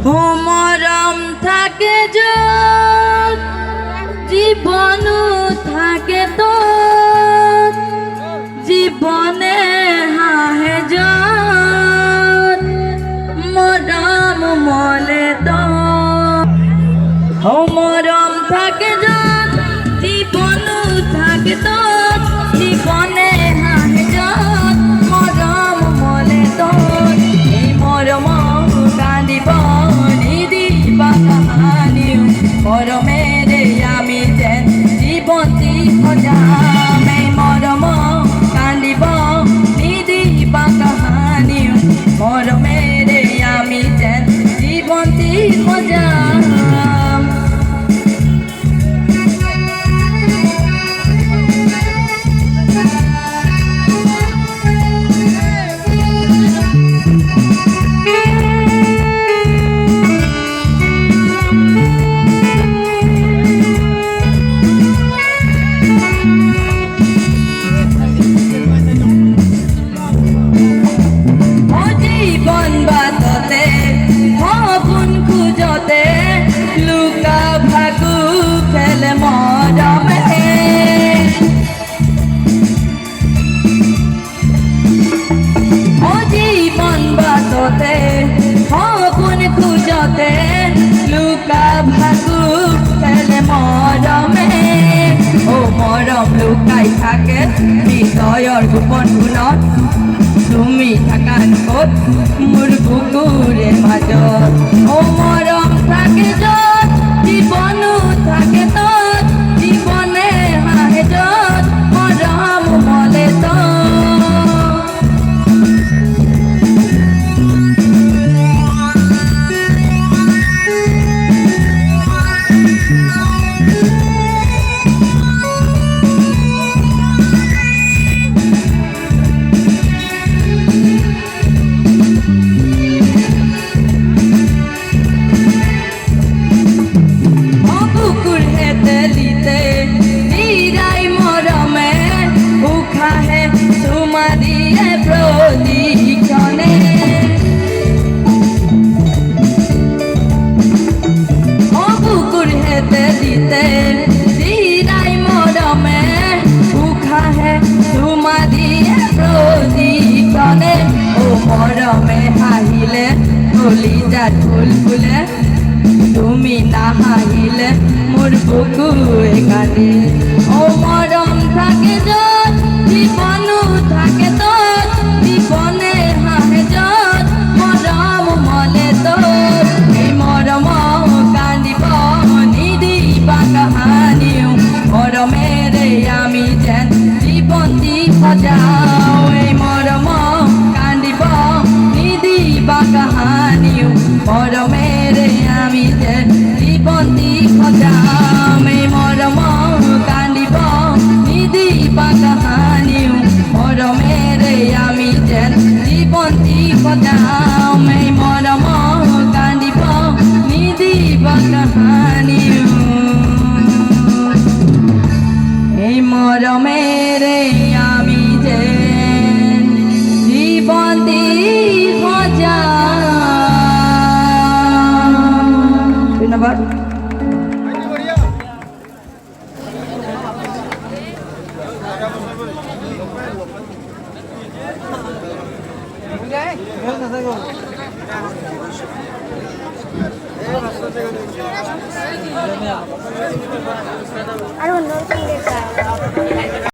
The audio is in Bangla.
ও মরম থাকে জীবন থাকে তো জীবনে হাহে মরম মলে তো ও মরম থাকে জীবন থাকে তো জীবনে হাহে মরম মলে তো এই মরম কান্দিব নিদিবা কাহানি মরমেরে আমি যেন জীবন্তী খোঁজাম এই মরম কান্দিব নিদিবা কাহানি মরমেরে আমি যেন জীবন্তী খোঁজাম লুকা ভাগু খেলে মরমে ও মরম লুকাই থাকে হৃদয়র গোপন গুণত তুমি থাকান কত মোর বুকুরে মাজত ও মরম থাকে যত জীবন থাকে তত জীবনে হাহে যত মরম মলে তো মরমে হাহিলে গলি যা ফুল ফুলে তুমি না হাহিলে মোর বুকু এখানে ও মরম থাকে যত জীবন থাকে তো জীবনে হাহে যত মরম মলে তো এই মরম কান্দিব নিদিবা কাহানি মরমেরে আমি যেন জীবন্তী খোঁজাও এই মরম কাহানি মরমেরে আমি যেন জীবন্তী খোঁজাম এই মরম কান্দিব নিদিবা কাহানি মরমেরে আমি যেন জীবন্তী খোঁজাম এই মরম কান্দিব নিদিবা কাহানি এই মরমেরে আমি যেন জীবন্তী ধন্যবাদ আর